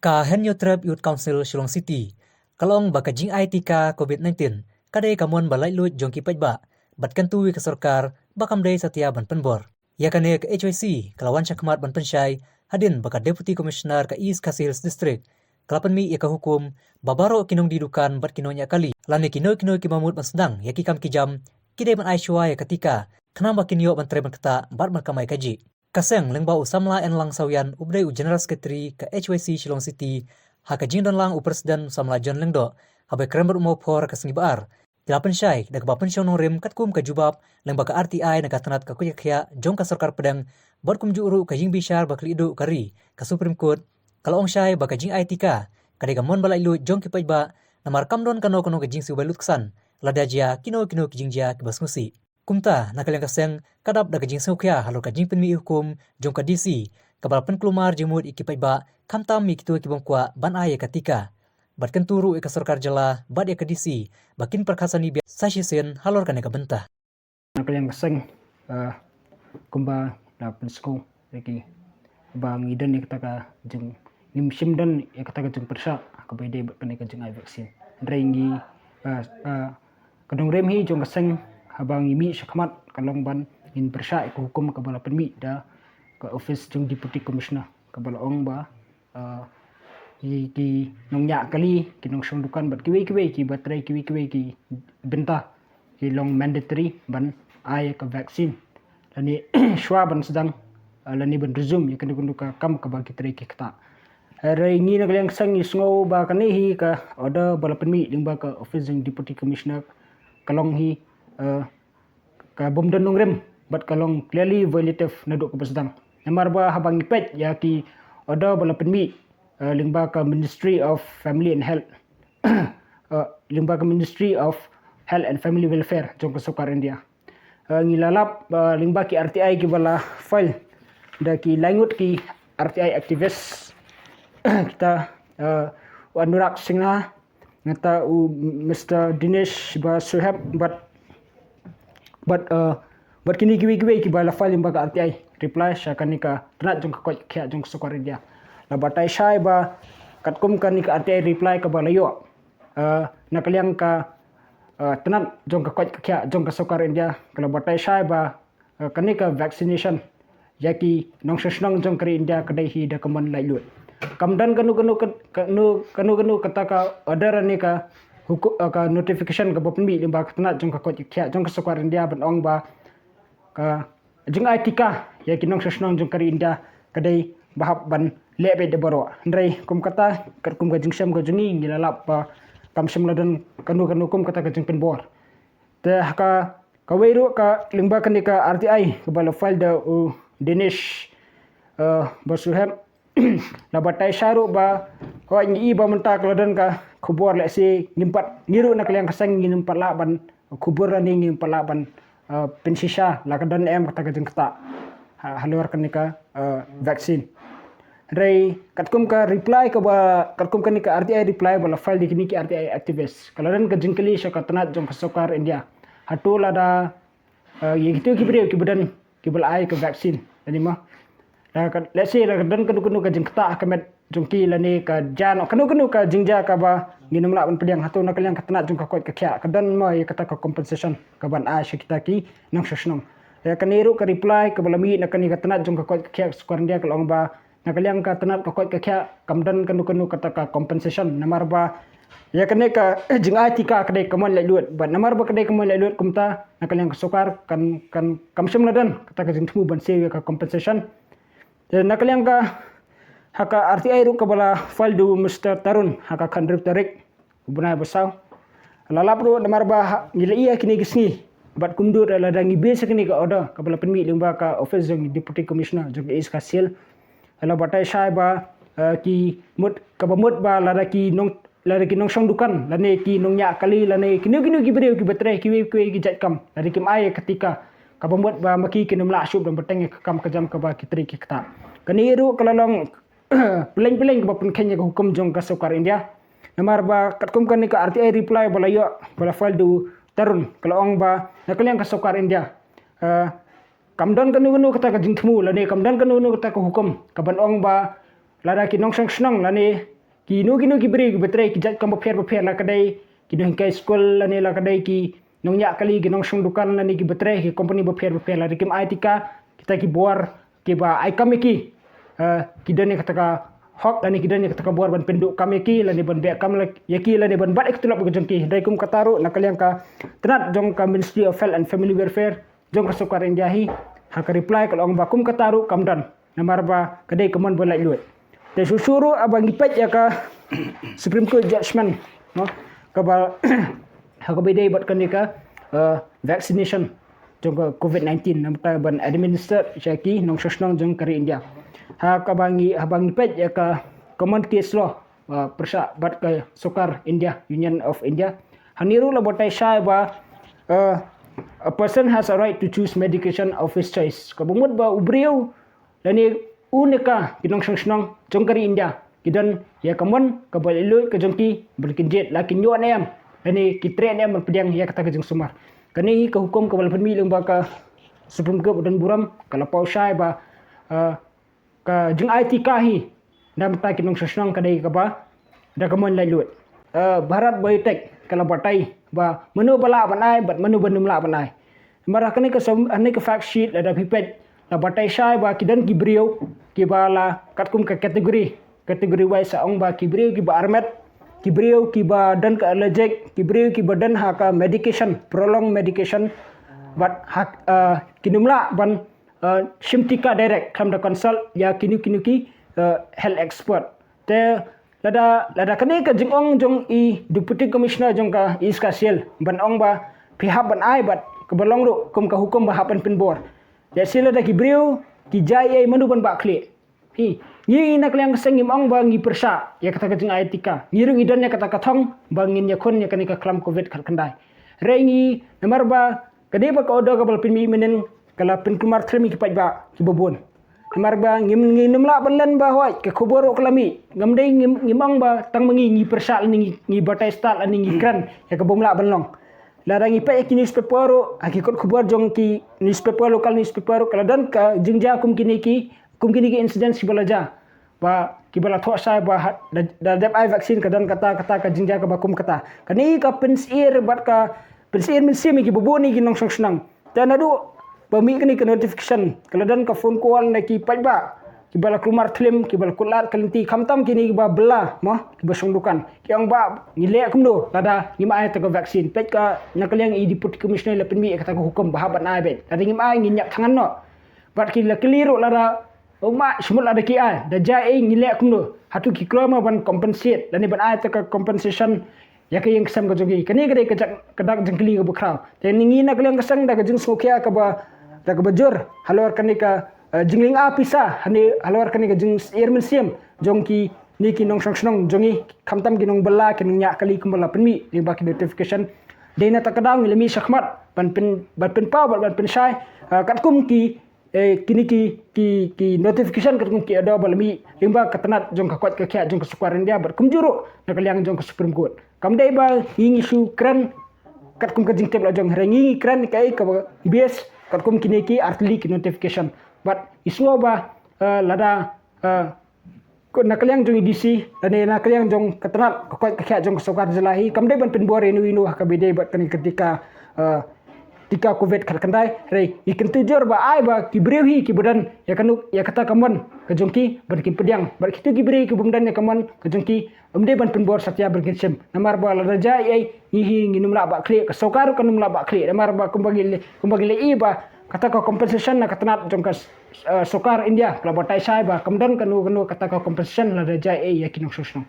Ka Henyo Trap Youth Council Shillong City, kalong baka jing IT ka COVID-19, kadai kamuan balai lut jongki pajba, batkan tuwi ke sorkar, bakam day satia ban penbor. Ya kane ke HYC, kalawan syakmat ban pensyai, hadin baka Deputy Commissioner ke East Kasih Hills District, kalapan mi ia ka hukum, babaro kinong didukan bat kinonya kali, lani kino kimamut ban sedang, ya kikam kijam, kidai ban aishwa ya ketika, kenamba kinyo ban tre ban keta, bat ban kamai kaji. Kaseng lengba usamla en lang sawian ubdai u General Secretary ke HYC Shillong City haka jingdon lang u Presiden usamla John Lengdo habai krember umo por ke sengi baar kilapan syai dak bapen syong rim katkum ke jubab lengba ke RTI naga tanat ke kuyak jong ka sarkar pedang bot kum juru ke jing bishar bakli idu kari ke Supreme Court kalau ong syai baka jing ITK kade gamon balai lu jong ki pajba namar kamdon kano ke jing si balut kesan ladajia kino ke jingjia ke basmusi kumta nakaliang kaseng kadap da kajing sukya halur kajing penmi hukum jong ka DC kabal pen kelumar jemut ikipai ba kamtam mi kitu kibong kwa ban aya ketika batkan turu ika sarkar jala bad ya ka DC bakin perkasani biasa sasisen halur kan ka bentah nakaliang kaseng kumba da pensko lagi bang idan ya kata jeng nimsim dan ya kata jeng persa kabede kan ka jeng ai vaksin rengi kadong remhi jong kaseng habang imi syakmat kalong ban in persya iku hukum kabala penmi da ke office jung deputy commissioner kabala ong ba ki nongnya kali ki nong sundukan bat kiwi ki batrai kiwi ki benta ki long mandatory ban ai ke vaksin lani shwa ban sedang lani ban resume ya kena kunduka kam ka bagi trai ki kata hari ini nak yang sang isngo ba kanihi ka order bala penmi lingba ka office jung deputy commissioner kalong hi ka bomdan nongrem bat kalong clearly violative naduk ke sedang namar ba habang ipet ya ki order bala penmi lingba ka Ministry of Family and Health lingba ka Ministry of Health and Family Welfare jong ka Sokar India ngilalap lingba ki RTI ki bala file da ki langut ki RTI activist kita Anurag Singha ngata Mr Dinesh ba Suhab but kini kiwi ki bala file yang baga RTI reply syakani ka tenat jong ka kya jong Sokar India la batai syai ba katkum kan ka RTI reply ka bala yo nakaliang ka tenat jong ka kya jong ka Sokar India kala batai syai ba kani ka vaccination yaki nong sesnong jong kri India kadai hi da kaman lai lut kamdan kanu kata ka order ni ka hukum ka notification ka bopmi limba tenat jong ka kya jong ka Sokar India ban ong ba ka jeng ITK ya kinong sesnong jong kari India kadai bahap ban lebe de baro ndrai kum kata kum ga jing syam ga jungi ngilalap pa kam syam ladan kanu kum kata ka jing penbor te ka kawairu ka lingba kan ka RTI ke bala file da Dinesh basuhem la batai syaru ba ho ngi ba mentak ladan ka kubur le si nimpat niru nak yang kasang nimpat la ban kubur ni nimpat la ban pensisha la kadan kata kajeng kata halur kanika vaksin rai katkum ka reply ka ba katkum kanika RTI reply bala file di kini ki RTI activist kalaran kajeng kali syaka tanat jong Sokar India hatul ada yitu ki beriu ki badan ki bal ai ka vaksin tadi mah let's say la kadan kanu kajeng kata kamet jongki lani ka jan kanu ka jingja ka ba nginum la ban pediang hatu nak yang katna jong ka koi ka kya kadan ma ya kata ka compensation ka ban a kita ki nang sesnong ya kaniru ka reply ka balami nak ni katna jong ka koi ka kya skor dia kalong ba nak yang ka tanat ka koi ka kya kamdan kanu kata ka compensation namar ba ya kane ka jing atika kadai kaman lai lut ba namar ba kadai kaman lai lut kumta nak yang ka Sokar kan kamsem ladan kata ka jing tumu ban se ka compensation dan nak yang ka haka RTI ru kabala file du Mr Tarun haka khandrip tarik bunai besau lalap ru namar ba ngila iya kini gisni bat kumdur la dangi base kini ka order kabala penmi limba ka office jong deputy commissioner jong is kasil ala batai syai ba ki mut ka bamut ba la ki nong song dukan la ne ki nong nya kali la ne kini ki beriu ki batrai ki jat kam la ki mai ketika ka bamut ba maki kinum la syub dan beteng kam kajam ka ba ki tri ki kata kani ru kalalong peleng ke pun kenya hukum jong ka Sokar India namar ba katkum kan ka RTI reply bala yo bala file du Tarun kalau ong ba nakaliang ka Sokar India kamdan kanu kata ka jingthmu la ne kamdan kanu kata ka hukum kaban ong ba lada ki nong snong lani ki nu ki beri ki betre ki jat kam bapher la kadai ki nong kai school lani la kadai ki nong nya kali ki nong sung dukan lani ki betre ki company bapher la rikim aitika kita ki bor ki ba ai kamiki ki dani kataka hok lani ki dani kataka bor ban penduk kamiki lani ban be kam yaki lani ban bat ek tulap jongki dai kum kataru nakaliang ka tenat jong ka Ministry of Health and Family Welfare jong ka sukar injahi ha ka reply kalau ong bakum kataru kamdan namarba kadai kaman bolai luat te susuru abang ipet ya ka Supreme Court judgment no ka ba ha ka bedai bat kanika vaccination jong ka COVID-19 namta ban administer syaki nong sosnong jong kari India ha ka bangi abang ipet ya ka common case law persa bat ka sukar India Union of India haniru la botai syai ba a person has a right to choose medication of his choice kabumut ba ubriu lani unika kinong song jongkari India kidan ya kamon kabalilu ke jongki berkinjet lakin yo nem lani kitre nem pedang ya kata ke jong sumar kani ka hukum ka wal pemi leng ba ka Supreme Court dan buram kala pau syai ba ka jeng IT kahi nam ta kinong song kadai ka ba da kamon lalut Bharat Biotech kala batai ba menu bala banai bat menu benum la banai marah kani ka ani ka fact sheet ada pipet la batai syai ba kidan ki brio ki bala katkum ka kategori wise ong ba ki brio ki ba armet ki brio ki ba dan ka allergic ki brio ki badan ha ka medication prolong medication bat hak kinumla ban simtika direct kam da consult ya ki health expert te lada kani ka jong i deputy commissioner jong ka iskasiel ban ong ba pihak ban ai bat ke balong ru kum ka hukum ba hapan penbor ya sila da ki brio ki jai manu ban ba kle hi ni nak yang sengim ong ba ngi persa ya kata ka jeng etika ngiru idan ya kata ka thong ba ngin ya kon ya kani ka klam covid kal kandai rengi namar ba kade ba ka odo ka bal pinmi menen kala pin kumar thremi ki paj ba ki bobon namar ba ngim la banlan ba hoi ke khoboro klami ngamdai ngimang ba tang ngi persal ngi batai stal ani ngi kran ya ke bomla banlong larang ipai ki newspaper hakikot khobor jong ki newspaper lokal newspaper kala dan ka jingja kum kini ki incident si balaja ba ki bala tho sai ba da dep ai vaksin kadan kata ka jingja ka bakum kata kani ka pensir bat ka pensir min sim ki boboni ki nong song senang tanadu Bami kini ke notification kalau dan ke phone call na ki pajba ki bala kumar tlim ki bala kulat kalenti kamtam kini ki ba bela mah ki basong dukan ki ang ba ngile kumdo lada ngima ay ta vaksin pet ka nakaliang i deputy commissioner la penmi kata ko hukum bahabat na bet lada ngima ay nginyak tangan no bat ki la keliru lada uma semut lada ki ay da jai ngile kumdo hatu ki klama ban compensate dan ban ay ta compensation ya ke yang kesam ka jogi kani kade kedak jengkeli ka bukrau dan ningi nakaliang kesang da ka jeng sokia ka ba da ka bajur halor kani ka jingling a pisa hani halor kani ka jing airman siam jongki niki nong song jongi kamtam ki nong bala ki nong nya kali kumbala penmi li ba ki notification dena takadang lemi shakmat ban pen pau ban pen sai kat kum ki kini ki notification kat kum ki ada balmi limba katanat jong ka kwat ka kya jong ka sukarin dia ber kum juru nakaliang jong ka Supreme Court kam dai ba hingi su kran kat kum ka jing tebla jong rengi kran kai ka bs kat kum kini ki artli ki notification but iswa ba lada ko nakaliang jong DC dan nakaliang jong katanat ko ka jong sokar jelahi kam dai ban penbor inu ka bede bat kan ketika tika covid kandai rei ikan tujur ba ai ba ki brewi ki badan ya kanu ya kata kaman ka jongki berki pediang ber kitu ki brewi ki bumdan ya kaman ka jongki amde ban penbor satya berkin sem namar ba raja ai hihi nginum la ba kle ka sokar kanum la ba kle namar ba kumbagi le i ba kata ka compensation na katanat jong ka sokar India kala batai sai ba kamdan kanu kata ka compensation la raja ai ya kinok susno